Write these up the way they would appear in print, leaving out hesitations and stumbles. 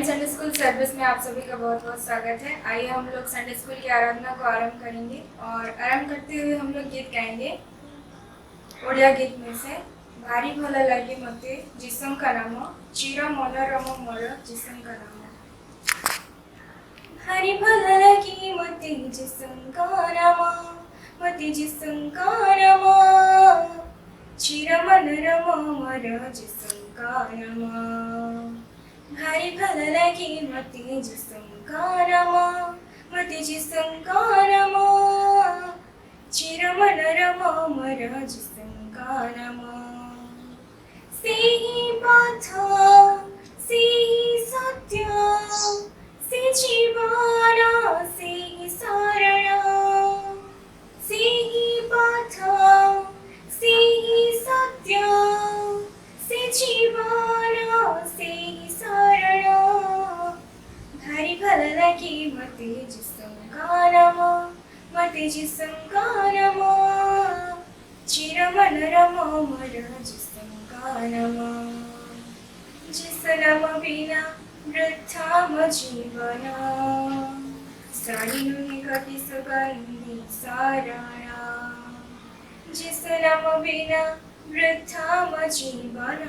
Sunday school service में आप सभी का बहुत बहुत स्वागत है। आइए हम लोग संडे स्कूल की आराधना को आरंभ करेंगे और आरंभ करते हुए हम लोग गीत गाएंगे। ओडिया गीत में से भारी भला लगे मते जिसम का नाम चिर मनोरम मोर जिसम का नाम। भारी भला लगे मते जिसम का नाम मते जिसम का नाम चिर मनोरम मोर जिसम का नाम। भारी भला लगे मते जिसम का नाम मते जिसम का नाम चिर मनोरम मोर जिसम का नाम। सेही पथ सेही सत्य से जीवन सेही शरण सेही पथ सेही सत्य से जीवन सेही शरण। भारी भला लगे मते जिसम का नाम मते जिसम का नाम चिर मनोरम मोर जिसम का नाम। जिस नाम बिना वृथाम जीवन साड़ी नुहे कटी सुगंधी साराणा। जिस नाम बिना वृथाम जीवन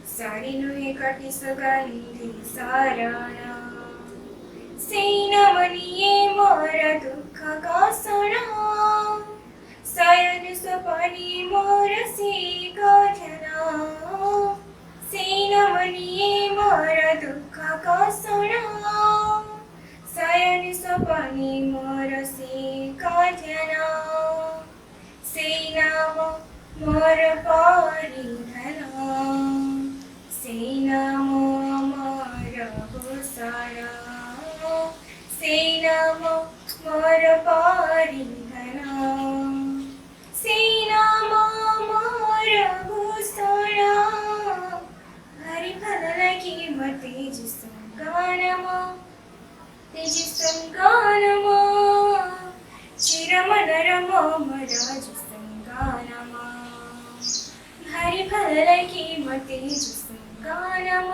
साड़ी नुहे कटी सुगंधी साराणा। सेनामणिये मोर दुःख का सणा शयन सपनी मोर से गाठना। सेनामणिये मोर दुःख का सणा शयन सपनी मोर से गाठना। सेनाम मोर परिधना सेनाम मोर भूषण सेनाम मोर परिधना सेनाम मोर भूषण। भारी भला लगे मते जिसम का नाम ते जिसम का नाम चिर मनोरम मोर जिसम का नाम। भारी भला लगे मते जिसम का नाम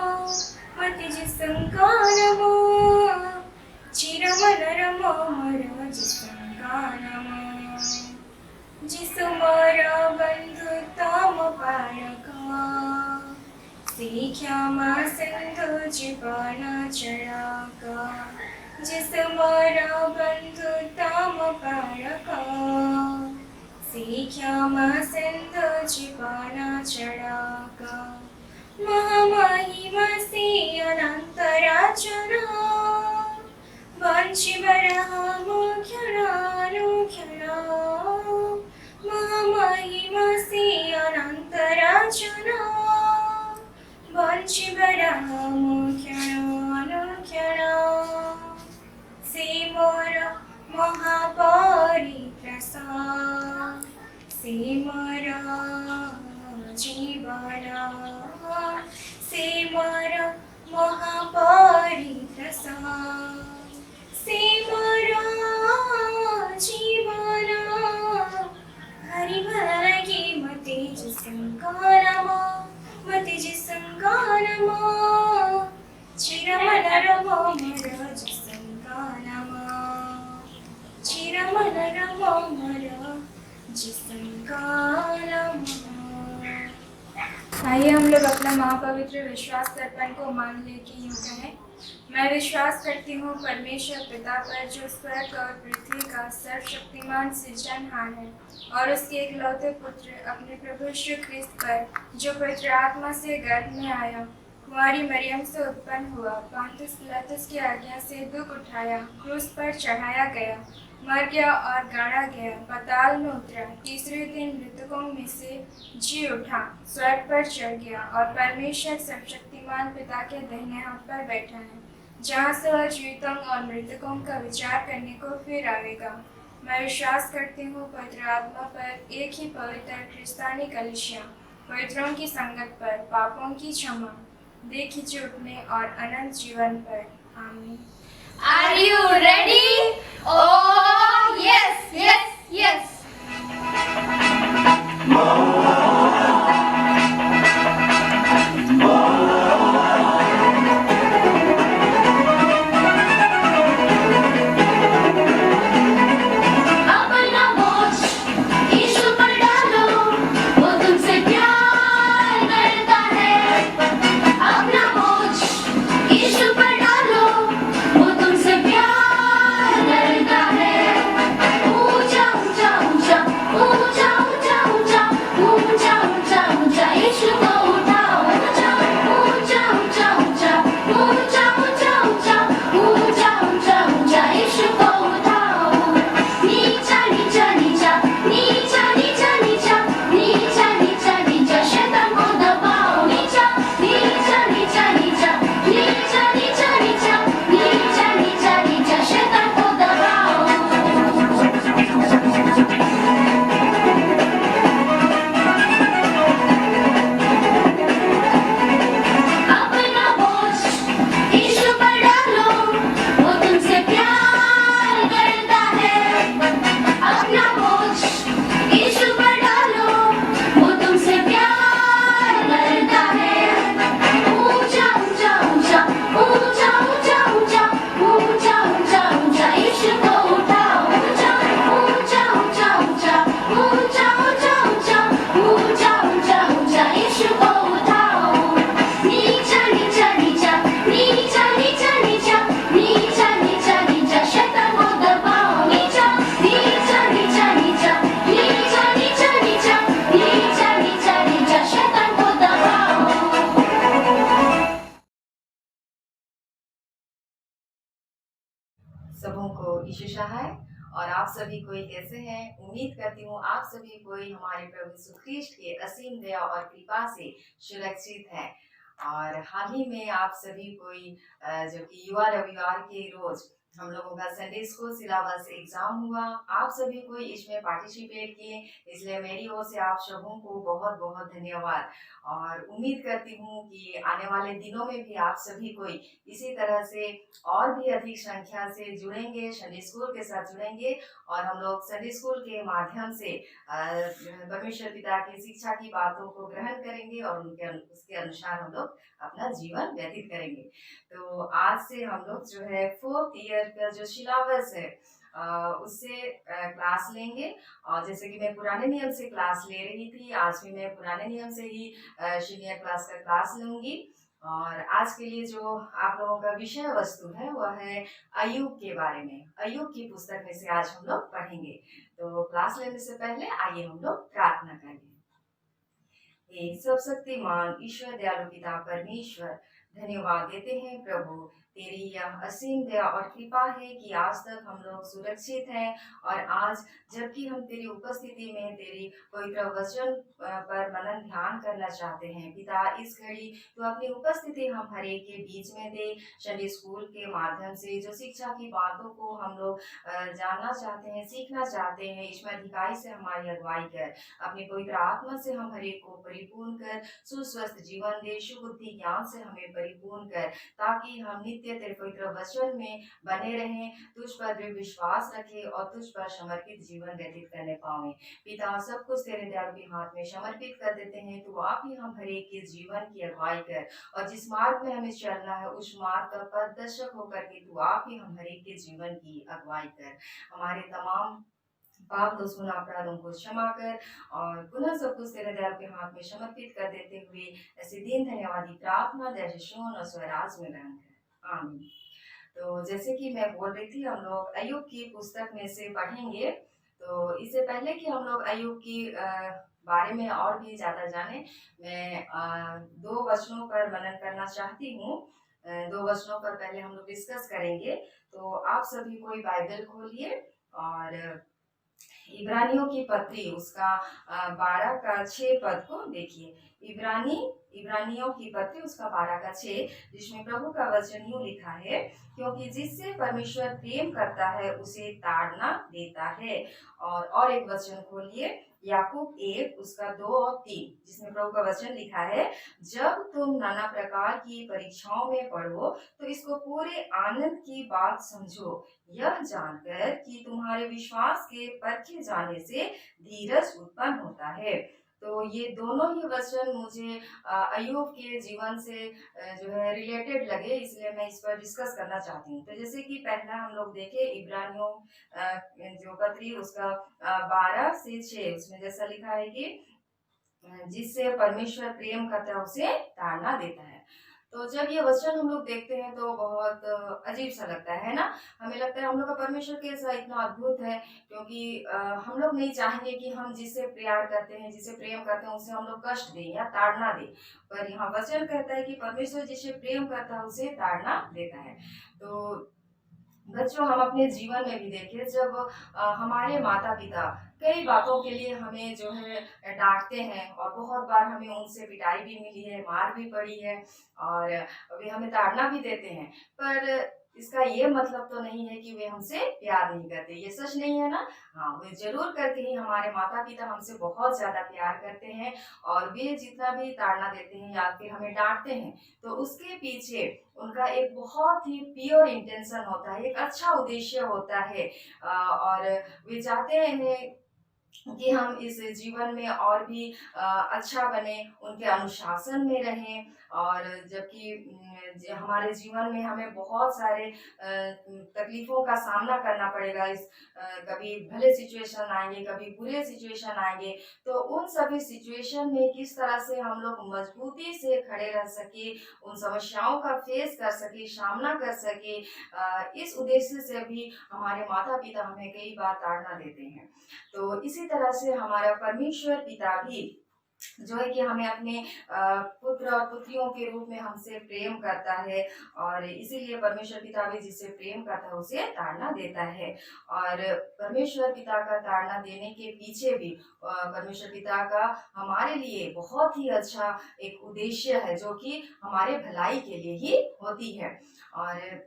मते जिसम का नाम चिर मनोरम मोर जिसम का नाम। जिस मोर बंधुताम पारका सीख्यामा सिंधु जीवन चढ़ाका। जिस मोर बंधुताम पारका सीख्यामा सिंधु जीवन चढ़ाका। महामहिमा से अनंत राजना वंशी बरहामुख्यनानुख्यना। महामहिमा से अनंत राजना वंशी बरहामुख्यनानुख्यना। से मोर महापरिप्रसाद से मोर जीवन से मोर महापरिप्रसाद से मोर जीवन। भारी भला लगे मते जिसम का नाम मते जिसम का नाम चिर मनोरम मोर जिसम का नाम चिर मनोरम मोर जिसम का नाम। आइए हम लोग अपना महापवित्र विश्वास दर्पण को मान ले कि यूं कहें। मैं विश्वास करती हूँ परमेश्वर पिता पर जो स्वर्ग और पृथ्वी का सर्वशक्तिमान सृजनहार है और उसके एकलौते पुत्र अपने प्रभु यीशु ख्रिस्त पर जो पवित्र आत्मा से गर्भ में आया कुंवारी मरियम से उत्पन्न हुआ पोंतियुस पिलातुस की आज्ञा से दुख उठाया क्रूस पर चढ़ाया गया मर गया और गाड़ा गया पाताल में उतरा तीसरे दिन मृतकों में से जी उठा स्वर्ग पर चढ़ गया और परमेश्वर सर्वशक्तिमान पिता के दाहिने हाथ पर बैठा है जहाँ से वह जीवितों और मृतकों का विचार करने को फिर आवेगा। मैं विश्वास करती हूँ पवित्र आत्मा पर एक ही पवित्र क्रिस्तानी कलीसिया पवित्रों की संगत पर पापों की क्षमा देह खींचे उठने और अनंत जीवन पर। आमीन। Are you ready? Oh yes, yes, yes. सबों को यीशु सहाय। और आप सभी कोई कैसे हैं? उम्मीद करती हूँ आप सभी कोई हमारे प्रभु यीशु ख्रीष्ट के असीम दया और कृपा से सुरक्षित है। और हाल ही में आप सभी कोई जो कि युवा रविवार के रोज हम लोगों का संडे स्कूल सिलेबस एग्जाम हुआ, आप सभी कोई इसमें पार्टिसिपेट किए, इसलिए मेरी ओर से आप सबों को बहुत बहुत धन्यवाद। और उम्मीद करती हूँ कि आने वाले दिनों में भी आप सभी कोई इसी तरह से और भी अधिक संख्या से जुड़ेंगे, संडे स्कूल के साथ जुड़ेंगे और हम लोग संडे स्कूल के माध्यम से परमेश्वर पिता की शिक्षा की बातों को ग्रहण करेंगे और उसके अनुसार हम लोग अपना जीवन व्यतीत करेंगे। तो आज से हम लोग जो है 4th ईयर का जो सिलेबस है उससे क्लास लेंगे। और जैसे कि मैं पुराने नियम से क्लास ले रही थी, आज भी मैं पुराने नियम से ही सीनियर क्लास का क्लास लूंगी। और आज के लिए जो आप लोगों का विषय वस्तु है वह है अय्यूब के बारे में। अय्यूब की पुस्तक में से आज हम लोग पढ़ेंगे। तो क्लास लेने से पहले आइए हम लोग प्रार्थना करें। हे सब शक्तिमान ईश्वर दयालु पिता परमेश्वर, धन्यवाद देते हैं प्रभु, तेरी यह असीम दया और कृपा है कि आज तक हम लोग सुरक्षित हैं। और आज जबकि हम तेरी उपस्थिति में तेरी पवित्र वचन पर मनन ध्यान करना चाहते हैं पिता, इस घड़ी तो अपनी उपस्थिति हम हर एक के बीच में दे। संडे स्कूल के माध्यम से जो शिक्षा की बातों को हम लोग जानना चाहते हैं, सीखना चाहते हैं, इसमें अधिकारी से हमारी अगुवाई कर, अपनी पवित्र आत्मा से हम हर एक को परिपूर्ण कर, सुस्वस्थ जीवन दे, सुबुद्धि ज्ञान से हमें परिपूर्ण कर, ताकि हम नित्य तेरे पवित्र वचन में बने रहें, तुझ पर दृढ़ विश्वास रखें और तुझ पर समर्पित जीवन व्यतीत करने पाएं। पिता, सब कुछ तेरे दयालु के हाथ में समर्पित कर देते हैं। तू आप ही हम हर एक के जीवन की अगुवाई कर और जिस मार्ग में हमें चलना है उस मार्ग का पथदर्शक होकर के तू आप ही हम हर एक के जीवन की अगुवाई कर। हमारे तमाम पाप दुश्मन अपराधों को क्षमा कर और पुनः सब कुछ तेरे दयालु के हाथ में समर्पित कर देते हुए ऐसे दिन धन्यवादी प्रार्थना दर्शन और स्वराज में ग्रहण कर, आमीन। तो जैसे कि मैं बोल रही थी, हम लोग अय्यूब की पुस्तक में से पढ़ेंगे। तो इससे पहले कि हम लोग अय्यूब की बारे में और भी ज़्यादा जाने, मैं 2 वचनों पर मनन करना चाहती हूँ। 2 वचनों पर पहले हम लोग डिस्कस करेंगे। तो आप सभी कोई बाइबल खोलिए और इब्रानियों की पत्री उसका 12 का 6 पद को देखिए। इब्रानियों की पत्री उसका 12 का 6, जिसमें प्रभु का वचन यूं लिखा है, क्योंकि जिससे परमेश्वर प्रेम करता है उसे ताड़ना देता है। और एक वचन खोलिए, याकूब 1 उसका 2 और 3, जिसमें प्रभु का वचन लिखा है, जब तुम नाना प्रकार की परीक्षाओं में पड़ो तो इसको पूरे आनंद की बात समझो, यह जानकर कि तुम्हारे विश्वास के परखे जाने से धीरज उत्पन्न होता है। तो ये दोनों ही वचन मुझे अय्यूब के जीवन से जो है रिलेटेड लगे, इसलिए मैं इस पर डिस्कस करना चाहती हूँ। तो जैसे कि पहला हम लोग देखें इब्रानियों जो पत्री उसका 12 से 6, उसमें जैसा लिखा है कि जिससे परमेश्वर प्रेम करता है उसे ताड़ना देता है। तो जब ये वचन हम लोग देखते हैं तो बहुत अजीब सा लगता है ना। हमें लगता है हम लोग का परमेश्वर कैसा इतना अद्भुत है, क्योंकि हम लोग नहीं चाहेंगे कि हम जिससे प्यार करते हैं, जिसे प्रेम करते हैं, उसे हम लोग कष्ट दें या ताड़ना दें। पर यहाँ वचन कहता है कि परमेश्वर जिसे प्रेम करता है उसे ताड़ना देता है। तो बच्चों, हम अपने जीवन में भी देखें, जब हमारे माता पिता कई बातों के लिए हमें जो है डांटते हैं और बहुत बार हमें उनसे पिटाई भी मिली है, मार भी पड़ी है और वे हमें ताड़ना भी देते हैं, पर इसका ये मतलब तो नहीं है कि वे हमसे प्यार नहीं करते। ये सच नहीं है ना? हाँ, वे जरूर करके ही, हमारे माता पिता हमसे बहुत ज्यादा प्यार करते हैं और वे जितना भी ताड़ना देते हैं या फिर हमें डांटते हैं तो उसके पीछे उनका एक बहुत ही प्योर इंटेंशन होता है, एक अच्छा उद्देश्य होता है। और वे चाहते हैं कि हम इस जीवन में और भी अच्छा बने, उनके अनुशासन में रहें। और जबकि हमारे जीवन में हमें बहुत सारे तकलीफों का सामना करना पड़ेगा, कभी भले सिचुएशन आएंगे, कभी बुरे सिचुएशन आएंगे, तो उन सभी सिचुएशन में किस तरह से हम लोग मजबूती से खड़े रह सके, उन समस्याओं का फेस कर सके, सामना कर सके, इस उद्देश्य से भी हमारे माता पिता हमें कई बार ताड़ना देते हैं। तो इसी तरह से हमारा परमेश्वर पिता भी जो है कि हमें अपने पुत्र और पुत्रियों के रूप में हमसे प्रेम करता है, और इसीलिए परमेश्वर पिता भी जिससे प्रेम करता है उसे ताड़ना देता है। और परमेश्वर पिता का ताड़ना देने के पीछे भी परमेश्वर पिता का हमारे लिए बहुत ही अच्छा एक उद्देश्य है, जो कि हमारे भलाई के लिए ही होती है। और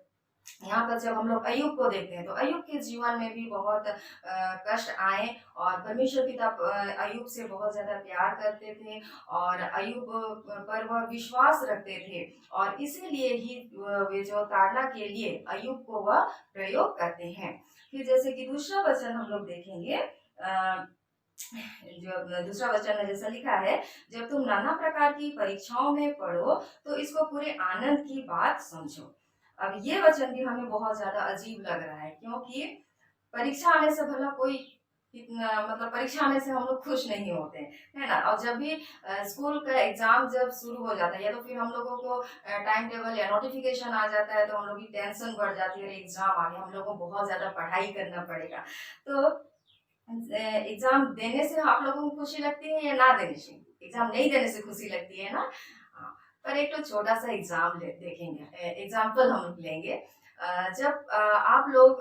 यहाँ पर जब हम लोग अय्यूब को देखते हैं तो अय्यूब के जीवन में भी बहुत कष्ट आए, और परमेश्वर पिता अय्यूब से बहुत ज्यादा प्यार करते थे, और अय्यूब पर वह विश्वास रखते थे, और इसीलिए ही वे जो ताड़ना के लिए अय्यूब को वह प्रयोग करते हैं। फिर जैसे कि दूसरा वचन हम लोग देखेंगे, जो दूसरा वचन में जैसा लिखा है, जब तुम नाना प्रकार की परीक्षाओं में पढ़ो तो इसको पूरे आनंद की बात समझो। अब ये वचन भी हमें बहुत ज्यादा अजीब लग रहा है, क्योंकि परीक्षा आने से भला कोई कितना, मतलब परीक्षा आने से हम लोग खुश नहीं होते है ना। और जब भी स्कूल का एग्जाम जब शुरू हो जाता है, या तो फिर हम लोगों को टाइम टेबल या नोटिफिकेशन आ जाता है, तो हम लोग की टेंशन बढ़ जाती है, एग्जाम आ गया, हम लोगों को बहुत ज्यादा पढ़ाई करना पड़ेगा। तो एग्जाम देने से आप लोगों को खुशी लगती है या ना देने से? एग्जाम नहीं देने से खुशी लगती है ना। हाँ, पर एक तो छोटा सा एग्जाम देखेंगे, एग्जाम्पल हम लेंगे। जब आप लोग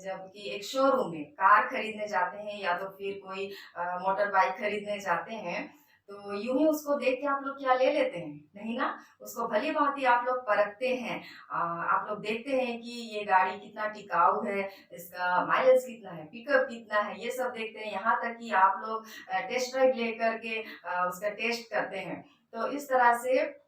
जब कि एक शोरूम में कार खरीदने जाते हैं, या तो फिर कोई मोटर बाइक खरीदने जाते हैं, तो यूं ही उसको देख के आप लोग क्या ले लेते हैं? नहीं ना, उसको भली भांति आप लोग परखते हैं। आप लोग देखते हैं कि ये गाड़ी कितना टिकाऊ है, इसका माइलेज कितना है, पिकअप कितना है, ये सब देखते हैं। यहाँ तक कि आप लोग टेस्ट ड्राइव ले करके उसका टेस्ट करते हैं। तो इस तरह से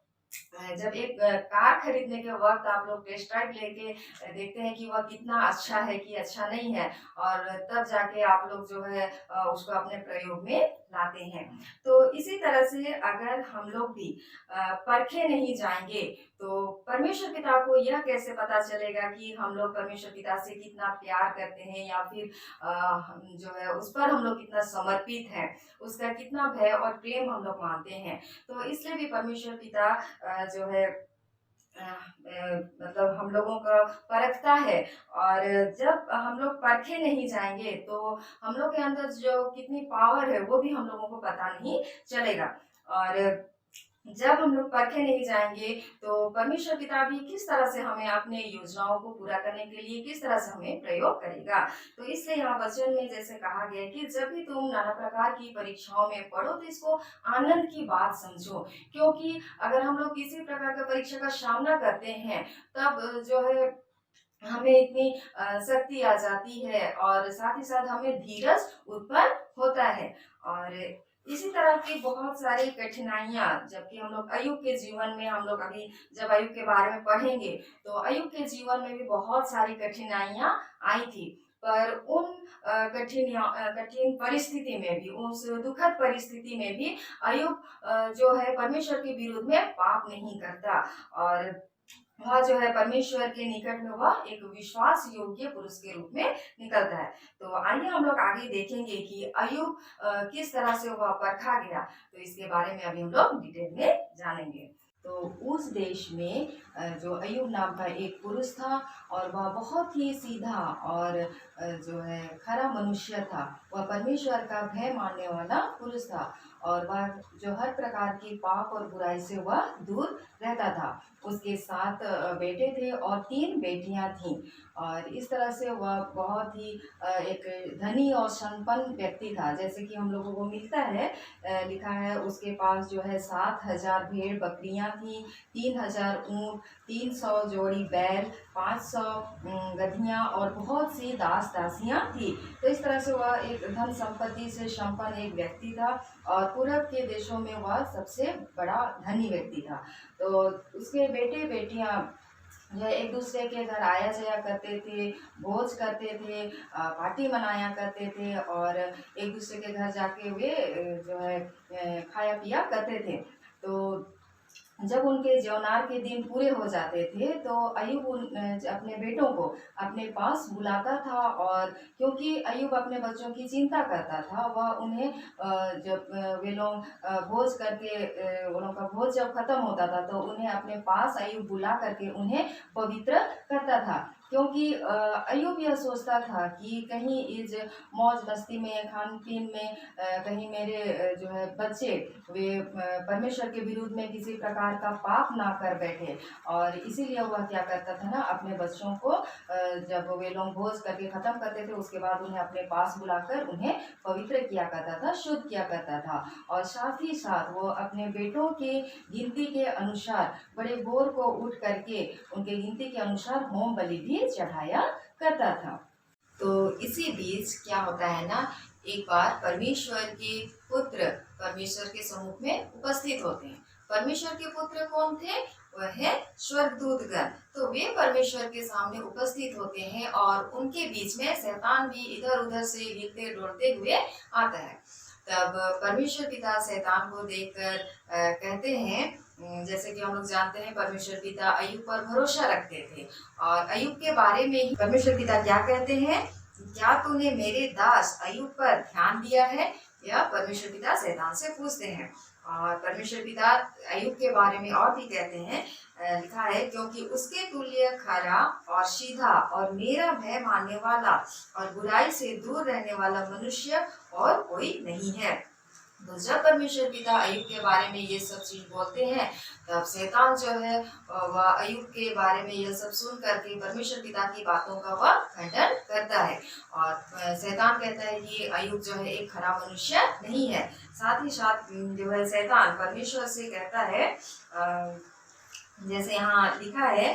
जब एक कार खरीदने के वक्त आप लोग टेस्ट ड्राइव लेके देखते हैं कि वह कितना अच्छा है कि अच्छा नहीं है, और तब जाके आप लोग जो है उसको अपने प्रयोग में लाते हैं। तो इसी तरह से अगर हम लोग भी परखे नहीं जाएंगे, तो परमेश्वर पिता को यह कैसे पता चलेगा कि हम लोग परमेश्वर पिता से कितना प्यार करते हैं, या फिर जो है उस पर हम लोग कितना समर्पित हैं, उसका कितना भय और प्रेम हम लोग मानते हैं। तो इसलिए भी परमेश्वर पिता जो है मतलब हम लोगों का परखता है। और जब हम लोग परखे नहीं जाएंगे, तो हम लोग के अंदर जो कितनी पावर है वो भी हम लोगों को पता नहीं चलेगा। और जब हम लोग परखे नहीं जाएंगे, तो परमेश्वर पिता भी किस तरह से हमें अपने योजनाओं को पूरा करने के लिए किस तरह से हमें प्रयोग करेगा। तो इसलिए यहाँ वचन में जैसे कहा गया है कि जब भी तुम नाना प्रकार की परीक्षाओं में पढ़ो, तो इसको आनंद की बात समझो। क्योंकि अगर हम लोग किसी प्रकार का परीक्षा का सामना करते हैं, तब जो है हमें इतनी शक्ति आ जाती है, और साथ ही साथ हमें धीरज उत्पन्न होता है। और इसी तरह की बहुत सारी कठिनाइयां, जबकि हम लोग अय्यूब के जीवन में, हम लोग अभी जब अय्यूब के बारे में पढ़ेंगे, तो अय्यूब के जीवन में भी बहुत सारी कठिनाइयां आई थी। पर उन कठिन परिस्थिति में भी, उस दुखद परिस्थिति में भी अय्यूब जो है परमेश्वर के विरुद्ध में पाप नहीं करता, और वह जो है परमेश्वर के निकट में वह एक विश्वास योग्य पुरुष के रूप में निकलता है। तो आइए हम लोग आगे देखेंगे कि अय्यूब किस तरह से वह परखा गया। तो इसके बारे में अभी हम लोग डिटेल में जानेंगे। तो उस देश में जो अय्यूब नाम का एक पुरुष था, और वह बहुत ही सीधा और जो है खरा मनुष्य था। वह परमेश्वर का भय मानने वाला पुरुष था, और वह जो हर प्रकार की पाप और बुराई से वह दूर रहता था। उसके 7 बेटे थे और 3 बेटियां थीं, और इस तरह से वह बहुत ही एक धनी और संपन्न व्यक्ति था। जैसे कि हम लोगों को मिलता है, लिखा है उसके पास जो है 7,000 भेड़ बकरियां थीं, 3,000 ऊँट, 300 जोड़ी बैल, 500 गधियां, और बहुत सी दास दासियां थी। तो इस तरह से वह एक धन संपत्ति से संपन्न एक व्यक्ति था, और पूरब के देशों में वह सबसे बड़ा धनी व्यक्ति था। तो उसके बेटे बेटियां जो एक दूसरे के घर आया जाया करते थे, भोज करते थे, पार्टी मनाया करते थे, और एक दूसरे के घर जाके वे जो है खाया पिया करते थे। तो जब उनके जौनार के दिन पूरे हो जाते थे, तो अय्यूब अपने बेटों को अपने पास बुलाता था, और क्योंकि अय्यूब अपने बच्चों की चिंता करता था, वह उन्हें जब वे लोग भोज करके उन लोगों का भोज जब खत्म होता था, तो उन्हें अपने पास अय्यूब बुला करके उन्हें पवित्र करता था। क्योंकि अय्यूब यह सोचता था कि कहीं इस मौज मस्ती में, खान पीन में कहीं मेरे जो है बच्चे वे परमेश्वर के विरुद्ध में किसी प्रकार का पाप ना कर बैठे। और इसीलिए वह क्या करता था ना, अपने बच्चों को जब वे लोग भोज करके खत्म करते थे उसके बाद उन्हें अपने पास बुलाकर उन्हें पवित्र किया करता था, शुद्ध किया करता था। और साथ ही साथ वो अपने बेटों के गिनती के अनुसार बड़े भोर को उठ करके उनके गिनती के अनुसार होम बलि भी चढ़ाया करता था। तो इसी बीच क्या होता है ना, एक बार परमेश्वर के पुत्र परमेश्वर के सम्मुख में उपस्थित होते हैं। परमेश्वर के पुत्र कौन थे? वह है स्वर्गदूतगण। तो वे परमेश्वर के सामने उपस्थित होते हैं और उनके बीच में शैतान भी इधर उधर से हिलते डोलते हुए आता है। तब परमेश्वर पिता शैतान को देखकर कहते हैं, जैसे कि हम लोग जानते हैं परमेश्वर पिता अय्यूब पर भरोसा रखते थे और अय्यूब के बारे में ही परमेश्वर पिता क्या कहते हैं, क्या तूने मेरे दास अय्यूब पर ध्यान दिया है? यह परमेश्वर पिता शैतान से पूछते हैं। और परमेश्वर पिता अय्यूब के बारे में और भी कहते हैं, लिखा है, क्योंकि उसके तुल्य खरा और सीधा और मेरा भय मानने वाला और बुराई से दूर रहने वाला मनुष्य और कोई नहीं है। तो जब परमेश्वर पिता अय्यूब के बारे में ये सब चीज बोलते हैं, तब शैतान जो है वह अय्यूब के बारे में यह सब सुन करके परमेश्वर पिता की बातों का वह खंडन करता है। और शैतान कहता है कि अय्यूब जो है एक खरा मनुष्य नहीं है। साथ ही साथ जो है शैतान परमेश्वर से कहता है, जैसे यहाँ लिखा है,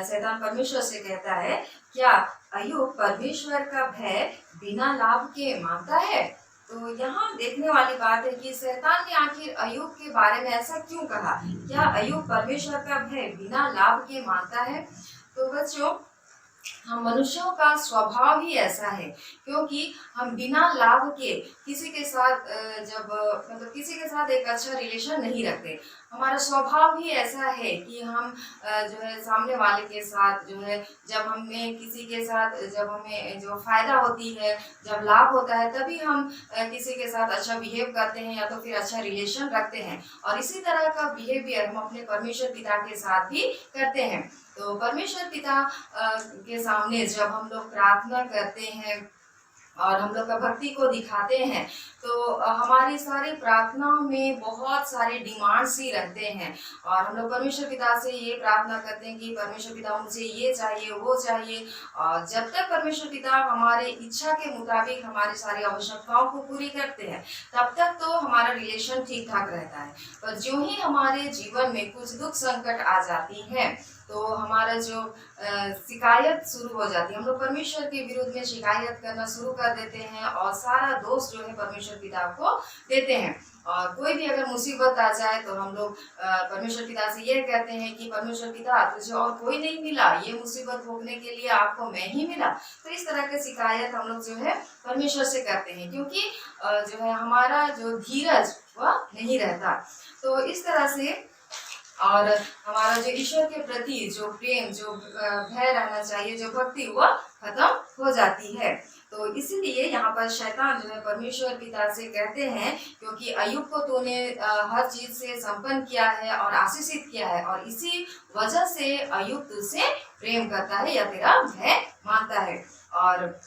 शैतान परमेश्वर से कहता है, क्या अय्यूब परमेश्वर का भय बिना लाभ के मानता है? तो यहाँ देखने वाली बात है कि शैतान ने आखिर अय्यूब के बारे में ऐसा क्यों कहा? क्या अय्यूब परमेश्वर का भय बिना लाभ के मानता है? तो बच्चों, हम मनुष्यों का स्वभाव ही ऐसा है, क्योंकि हम बिना लाभ के किसी के साथ किसी के साथ एक अच्छा रिलेशन नहीं रखते। हमारा स्वभाव ही ऐसा है कि हम जो है सामने वाले के साथ जो है, जब हमें किसी के साथ जब हमें जो फायदा होती है, जब लाभ होता है, तभी हम किसी के साथ अच्छा बिहेव करते हैं या तो फिर अच्छा रिलेशन रखते हैं। और इसी तरह का बिहेवियर हम अपने परमेश्वर पिता के साथ भी करते हैं। तो परमेश्वर पिता के सामने जब हम लोग प्रार्थना करते हैं और हम लोग का भक्ति को दिखाते हैं, तो हमारी सारी प्रार्थनाओं में बहुत सारे डिमांड्स ही रहते हैं। और हम लोग परमेश्वर पिता से ये प्रार्थना करते हैं कि परमेश्वर पिता मुझे ये चाहिए, वो चाहिए। और जब तक परमेश्वर पिता हमारे इच्छा के मुताबिक हमारी सारी आवश्यकताओं को पूरी करते हैं, तब तक तो हमारा रिलेशन ठीक ठाक रहता है। पर जो ही हमारे जीवन में कुछ दुख संकट आ जाती है, तो हमारा जो शिकायत शुरू हो जाती है, हम लोग परमेश्वर के विरुद्ध में शिकायत करना शुरू कर देते हैं और सारा दोष जो है परमेश्वर पिता को देते हैं। और कोई भी अगर मुसीबत आ जाए तो हम लोग परमेश्वर पिता से ये कहते हैं कि परमेश्वर पिता, तुझे और कोई नहीं मिला, ये मुसीबत भोगने के लिए आपको मैं ही मिला। तो इस तरह की शिकायत हम लोग जो है परमेश्वर से करते हैं, क्योंकि जो है हमारा जो धीरज वह नहीं रहता। तो इस तरह से और हमारा जो ईश्वर के प्रति जो प्रेम, जो भय रहना चाहिए, जो भक्ति, वह खत्म हो जाती है। तो इसीलिए यहाँ पर शैतान जो है परमेश्वर पिता से कहते हैं, क्योंकि अय्यूब को तूने हर चीज से संपन्न किया है और आशीषित किया है, और इसी वजह से अय्यूब तुझसे प्रेम करता है या तेरा भय मानता है। और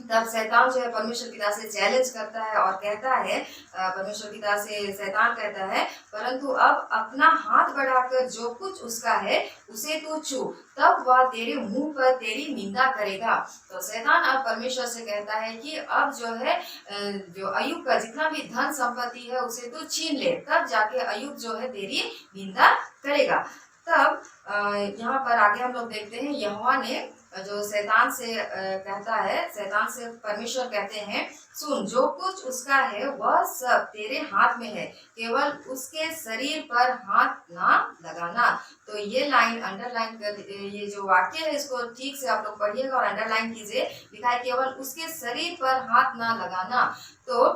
तब शैतान जो है परमेश्वर पिता से चैलेंज करता है और कहता है, परमेश्वर पिता से शैतान कहता है, परंतु अब अपना हाथ बढ़ाकर जो कुछ उसका है उसे तू छू, तब वह तेरे मुंह पर तेरी निंदा करेगा। तो शैतान अब परमेश्वर से कहता है कि अब जो है जो अय्यूब का जितना भी धन संपत्ति है उसे तू छीन ले, तब जाके अय्यूब जो है तेरी निंदा करेगा। तब यहाँ पर आगे हम लोग देखते हैं, यहोवा ने जो शैतान से कहता है, शैतान से परमेश्वर कहते हैं, सुन, जो कुछ उसका है वह सब तेरे हाथ में है, केवल उसके शरीर पर हाथ ना लगाना। तो ये लाइन अंडरलाइन कर, ये जो वाक्य है इसको ठीक से आप लोग पढ़िएगा और अंडरलाइन कीजिए। लिखा है केवल उसके शरीर पर हाथ ना लगाना। तो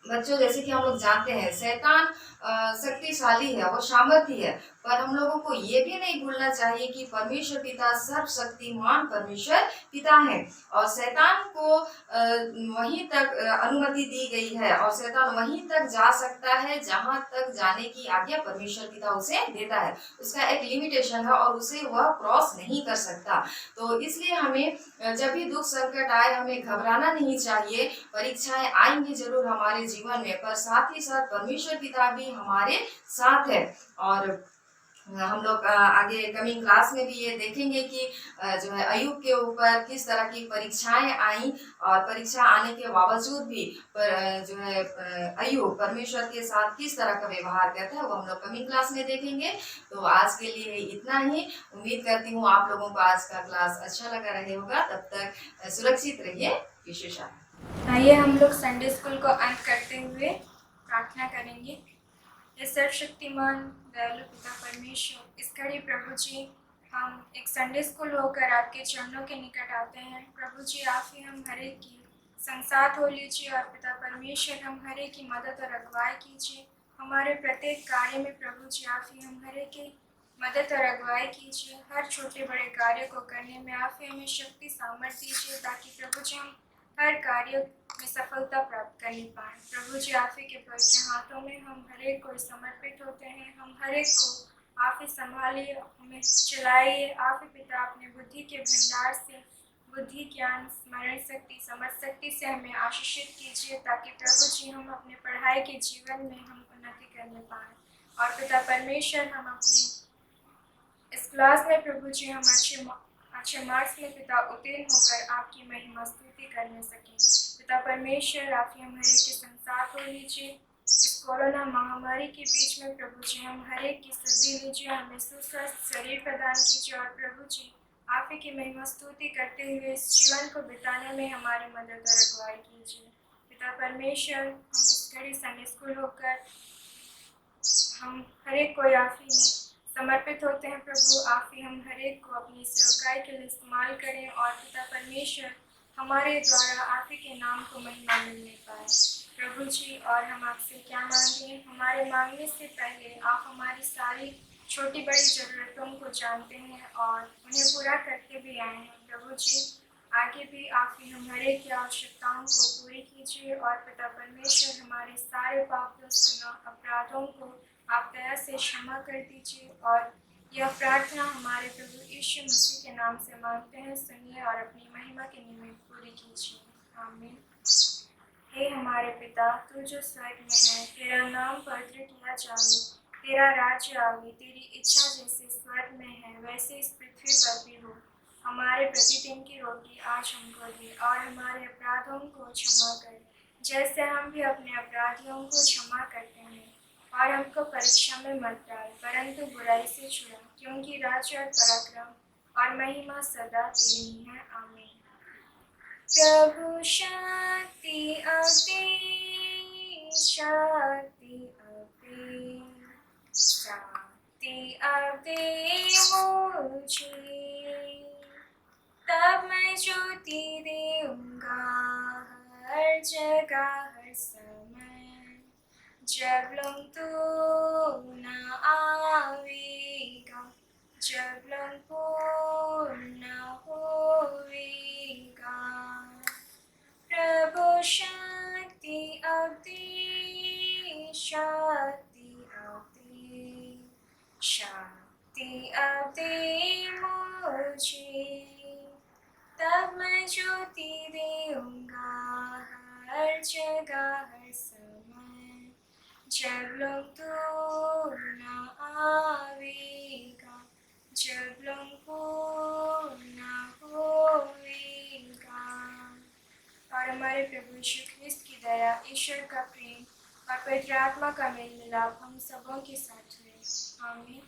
बच्चों, जैसे कि हम लोग जानते हैं, शैतान शक्तिशाली है, वो सामर्थ्य है। पर हम लोगों को ये भी नहीं भूलना चाहिए कि परमेश्वर पिता सर्वशक्तिमान परमेश्वर पिता है और शैतान को वहीं तक अनुमति दी गई है और शैतान वहीं तक जा सकता है जहां तक जाने की आज्ञा परमेश्वर पिता उसे देता है। उसका एक लिमिटेशन है और उसे वह क्रॉस नहीं कर सकता। तो इसलिए हमें जब भी दुख संकट आए हमें घबराना नहीं चाहिए। परीक्षाएं आएंगी जरूर हमारे जीवन में, पर साथ ही साथ परमेश्वर पिता भी हमारे साथ है। और हम लोग आगे कमिंग क्लास में भी ये देखेंगे कि जो है अय्यूब के ऊपर किस तरह की परीक्षाएं आई और परीक्षा आने के बावजूद भी जो है अय्यूब परमेश्वर के साथ किस तरह का व्यवहार करता है, वो हम लोग कमिंग क्लास में देखेंगे। तो आज के लिए इतना ही। उम्मीद करती हूँ आप लोगों को आज का क्लास अच्छा लगा रहे होगा। तब तक सुरक्षित रहिए। विशेष आइए हम लोग संडे स्कूल को अंत करते हुए प्रार्थना करेंगे। ये सर्वशक्तिमान दयालु पिता परमेश्वर, इस घड़ी प्रभु जी हम एक संडे स्कूल होकर आपके चरणों के निकट आते हैं। प्रभु जी आप ही हम हर एक की संसाथ हो लीजिए और पिता परमेश्वर हम हर एक की मदद और अगुवाई कीजिए। हमारे प्रत्येक कार्य में प्रभु जी आप ही हम हर एक की मदद और अगुवाई कीजिए। हर छोटे बड़े कार्य को करने में आप ही हमें शक्ति सामर्थ्य दीजिए ताकि प्रभु जी हम हर कार्य में सफलता प्राप्त करने पाए। प्रभु जी आप ही के पवित्र हाथों में हम हर एक को समर्पित होते हैं। हम हर एक को आप ही संभालिए, हमें चलाइए। आप ही पिता अपने बुद्धि के भंडार से बुद्धि, ज्ञान, स्मरण शक्ति, समझ शक्ति से हमें आशीषित कीजिए ताकि प्रभु जी हम अपने पढ़ाई के जीवन में हम उन्नति करने पाए। और पिता परमेश्वर हम अपने इस क्लास में प्रभु जी हम अच्छे मार्क्स में पिता उत्तीर्ण होकर आपकी महिमा स्तुति करने सकें। पिता परमेश्वर आप ही हम हर एक के संसाथ हो लीजिए। इस कोरोना महामारी के बीच में प्रभु जी हम हर एक की सुधि लीजिए, हमें सुस्वस्थ शरीर प्रदान कीजिए और प्रभु जी आप ही की महिमा स्तुति करते हुए इस जीवन को बिताने में हमारी मदद और अगुवाई कीजिए। पिता परमेश्वर हम इस घड़ी संडे स्कूल होकर हम हर एक को आप ही में समर्पित होते हैं। प्रभु आप ही हम हर एक को अपनी सेवकाई के लिए इस्तेमाल करें और पिता परमेश्वर हमारे द्वारा आप ही के नाम को महिमा मिलने पाए। प्रभु जी और हम आपसे क्या मांगें, हमारे मांगने से पहले आप हमारी सारी छोटी बड़ी ज़रूरतों को जानते हैं और उन्हें पूरा करके भी आए हैं। प्रभु जी आगे भी आप ही हम हर एक की आवश्यकताओं को पूरी कीजिए और पिता परमेश्वर हमारे सारे पाप गुनाह अपराधों को आप दया से क्षमा कर दीजिए। और यह प्रार्थना हमारे प्रभु यीशु मसीह के नाम से मांगते हैं, सुनिए और अपनी महिमा के निमित्त पूरी कीजिए। आमीन। हे हमारे पिता, तू जो स्वर्ग में है, तेरा नाम पवित्र किया जाए, तेरा राज्य आवे, तेरी इच्छा जैसे स्वर्ग में है वैसे इस पृथ्वी पर भी हो। हमारे प्रतिदिन की रोटी आज हमको दे और हमारे अपराधों को क्षमा कर जैसे हम भी अपने अपराधियों को क्षमा करते हैं। और हमको परीक्षा में मत डाल परंतु बुराई से छुड़ा, क्योंकि राज्य और पराक्रम और महिमा सदा तेरी ही है। आमीन। प्रभु शांति अवधि, शांति अवधि, शांति अवधि मुझे, तब मैं ज्योति देऊंगा हर जगह हर समय। जब लोग तू न आवेगा, जब लोग पूर्ण होवेगा। प्रभु शांति अवधि, शांति अवधि, शांति अवधि मुझे, तब मैं ज्योति देऊंगा हर जगह हर समय। जब लोग तू न आवेगा, जब लोग पूर्ण होवेगा। और हमारे प्रभु यीशु ख्रिस्त की दया, ईश्वर का प्रेम और पवित्र आत्मा का मेल मिलाप हम सबों के साथ हुए। आमीन।